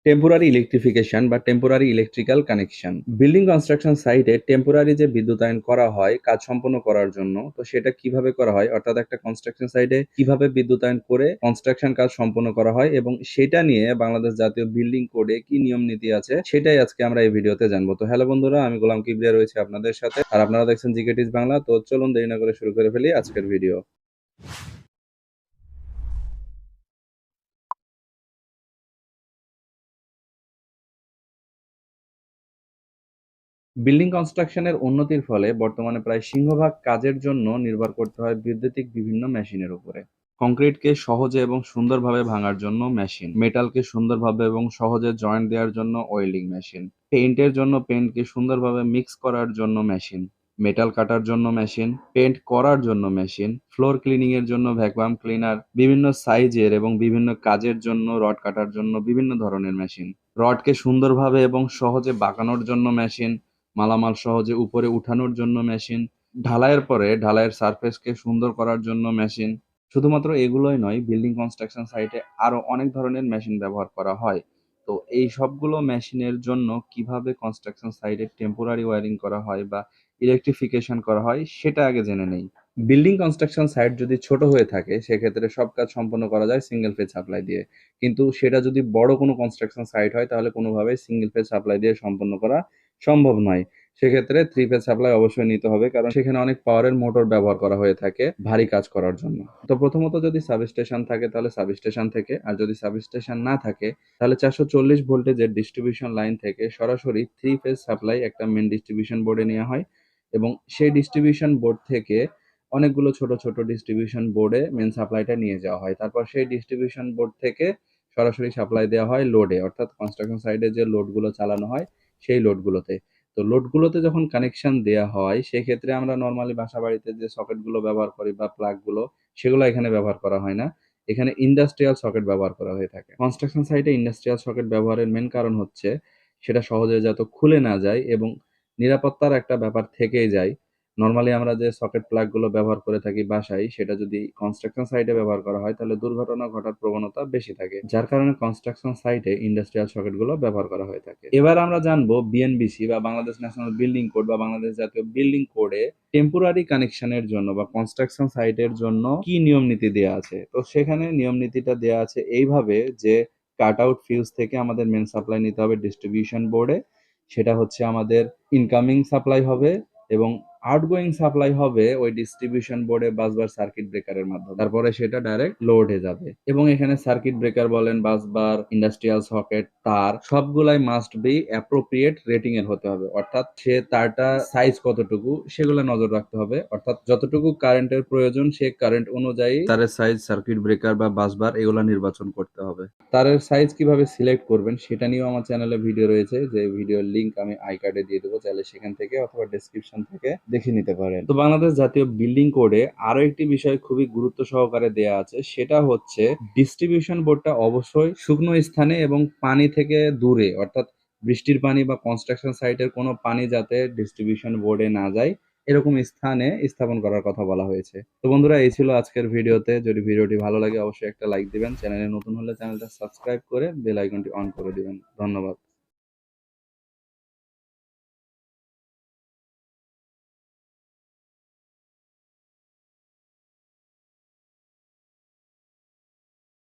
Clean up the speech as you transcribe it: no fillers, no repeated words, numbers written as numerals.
Temporary electrification বা temporary electrical connection. Building construction সাইটে temporary যে বিদ্যুতায়ন করা হয় কাজ সম্পন্ন করার জন্য, তো সেটা কিভাবে করা হয়, অর্থাৎ একটা কনস্ট্রাকশন সাইটে কিভাবে বিদ্যুতায়ন করে কনস্ট্রাকশন কাজ সম্পন্ন করা হয় এবং সেটা নিয়ে বাংলাদেশ জাতীয় বিল্ডিং কোডে কি নিয়ম নীতি আছে সেটাই আজকে আমরা এই ভিডিওতে জানবো। তো হ্যালো বন্ধুরা, আমি গোলাম কিবরিয়া রয়েছে আপনাদের সাথে, আর আপনারা দেখছেন জিকেটিস বাংলা। তো চলুন দেরি না করে শুরু করে ফেলি আজকের ভিডিও। বিল্ডিং কনস্ট্রাকশনের উন্নতির ফলে বর্তমানে প্রায় সিংহভাগ কাজের জন্য নির্ভর করতে হয় বৈদ্যুতিক বিভিন্ন মেশিনের উপরে। কংক্রিটকে সহজে এবং সুন্দরভাবে ভাঙার জন্য মেশিন, মেটালকে সুন্দরভাবে এবং সহজে জয়েন্ট দেওয়ার জন্য ওয়েল্ডিং মেশিন, পেইন্টের জন্য পেইন্টকে সুন্দরভাবে মিক্স করার জন্য মেশিন, মেটাল কাটার জন্য মেশিন, পেইন্ট করার জন্য মেশিন, ফ্লোর ক্লিনিং এর জন্য ভ্যাকুয়াম ক্লিনার, বিভিন্ন সাইজের এবং বিভিন্ন কাজের জন্য রড কাটার জন্য বিভিন্ন ধরনের মেশিন, রডকে সুন্দরভাবে এবং সহজে বাঁকানোর জন্য মেশিন, মালামাল সহজে উপরে উঠানোর জন্য মেশিন, ঢালাইয়ের পরে ঢালাইয়ের সারফেসকে সুন্দর করার জন্য মেশিন। শুধুমাত্র এগুলোই নয়, বিল্ডিং কনস্ট্রাকশন সাইটে আরো অনেক ধরনের মেশিন ব্যবহার করা হয়। তো এই সবগুলো মেশিনের জন্য কিভাবে কনস্ট্রাকশন সাইটে টেম্পোরারি ওয়্যারিং করা হয় বা ইলেকট্রিফিকেশন করা হয় সেটা আগে জেনে নেই। বিল্ডিং কনস্ট্রাকশন সাইট যদি ছোট হয়ে থাকে সেক্ষেত্রে সব কাজ সম্পন্ন করা যায় সিঙ্গেল ফেজ সাপ্লাই দিয়ে, কিন্তু সেটা যদি বড় কোনো কনস্ট্রাকশন সাইট হয় তাহলে কোনোভাবেই সিঙ্গেল ফেজ সাপ্লাই দিয়ে সম্পন্ন করা সম্ভব নয়। সেক্ষেত্রে থ্রি ফেজ সাপ্লাই অবশ্যই নিতে হবে, কারণ সেখানে অনেক পাওয়ারের মোটর ব্যবহার করা হয়ে থাকে ভারী কাজ করার জন্য। তো প্রথমত যদি সাবস্টেশন থাকে তাহলে সাবস্টেশন থেকে, আর যদি সাবস্টেশন না থাকে তাহলে 440 ভোল্টেজের ডিস্ট্রিবিউশন লাইন থেকে সরাসরি থ্রি ফেজ সাপ্লাই একটা মেন ডিস্ট্রিবিউশন বোর্ডে নেওয়া হয় এবং সেই ডিস্ট্রিবিউশন বোর্ড থেকে অনেকগুলো ছোট ছোট ডিস্ট্রিবিউশন বোর্ডে মেন সাপ্লাইটা নিয়ে যাওয়া হয়। তারপর সেই ডিস্ট্রিবিউশন বোর্ড থেকে সরাসরি সাপ্লাই দেওয়া হয় লোডে, অর্থাৎ কনস্ট্রাকশন সাইডে যে লোডগুলো চালানো হয় সেই লোডগুলোতে। তো লোডগুলোতে যখন কানেকশন দেওয়া হয় সেক্ষেত্রে আমরা নর্মালি বাসা বাড়িতে যে সকেটগুলো ব্যবহার করি বা প্লাগগুলো, সেগুলো এখানে ব্যবহার করা হয় না। এখানে ইন্ডাস্ট্রিয়াল সকেট ব্যবহার করা হয়ে থাকে। কনস্ট্রাকশন সাইটে ইন্ডাস্ট্রিয়াল সকেট ব্যবহারের মেন কারণ হচ্ছে সেটা সহজে যাতে খুলে না যায় এবং নিরাপত্তার একটা ব্যাপার থেকেই যায়। নর্মালি আমরা যে সকেট প্লাগ গুলো ব্যবহার করে থাকি বাসায়, সেটা যদি কনস্ট্রাকশন সাইটে ব্যবহার করা হয় তাহলে দুর্ঘটনা ঘটার প্রবণতা বেশি থাকে, যার কারণে কনস্ট্রাকশন সাইটে ইন্ডাস্ট্রিয়াল সকেট গুলো ব্যবহার করা হয়ে থাকে। এবার আমরা জানবো বিএনবিসি বা বাংলাদেশ ন্যাশনাল বিল্ডিং কোড বা বাংলাদেশ জাতীয় বিল্ডিং কোডে টেম্পোরারি কানেকশনের জন্য বা কনস্ট্রাকশন সাইটের জন্য কি নিয়ম নীতি দেওয়া আছে। তো সেখানে নিয়ম নীতিটা দেওয়া আছে এইভাবে যে কাট আউট ফিউজ থেকে আমাদের মেন সাপ্লাই নিতে হবে ডিস্ট্রিবিউশন বোর্ডে, সেটা হচ্ছে আমাদের ইনকামিং সাপ্লাই হবে, এবং আউটগোয়িং সাপ্লাই হবে ওই ডিস্ট্রিবিউশন বোর্ডে বাসবার সার্কিট ব্রেকারের মাধ্যমে। তারপরে সেটা ডাইরেক্ট লোডে যাবে এবং এখানে সার্কিট ব্রেকার বলেন, বাসবার, ইন্ডাস্ট্রিয়াল সকেট, তার সবগুলাই মাস্ট বি অ্যাপ্রোপ্রিয়েট রেটিং এর হতে হবে, অর্থাৎ সে তারটা সাইজ কতটুকু সেগুলো নজর রাখতে হবে। অর্থাৎ যতটুকু কারেন্টের প্রয়োজন সে কারেন্ট অনুযায়ী তারের সাইজ, সার্কিট ব্রেকার বা বাসবার এগুলো নির্বাচন করতে হবে। তারের সাইজ কিভাবে সিলেক্ট করবেন সেটা নিয়েও আমার চ্যানেলে ভিডিও রয়েছে, যে ভিডিওর লিংক আমি আই কার্ডে দিয়ে দেবো, চাইলে সেখান থেকে অথবা ডেসক্রিপশন থেকে দেখে নিতে পারেন। তো বাংলাদেশ জাতীয় বিল্ডিং কোডে আরো একটি বিষয় খুবই গুরুত্ব সহকারে দেয়া আছে, সেটা হচ্ছে ডিস্ট্রিবিউশন বোর্ডটা অবশ্যই শুকনো স্থানে এবং পানি থেকে দূরে, অর্থাৎ বৃষ্টির পানি বা কনস্ট্রাকশন সাইটের কোনো পানি যাতে ডিস্ট্রিবিউশন বোর্ডে না যায় এরকম স্থানে স্থাপন করার কথা বলা হয়েছে। তো বন্ধুরা, এই ছিল আজকের ভিডিওতে। যদি ভিডিওটি ভালো লাগে অবশ্যই একটা লাইক দিবেন, চ্যানেলে নতুন হলে চ্যানেলটা সাবস্ক্রাইব করে বেল আইকনটি অন করে দিবেন। ধন্যবাদ।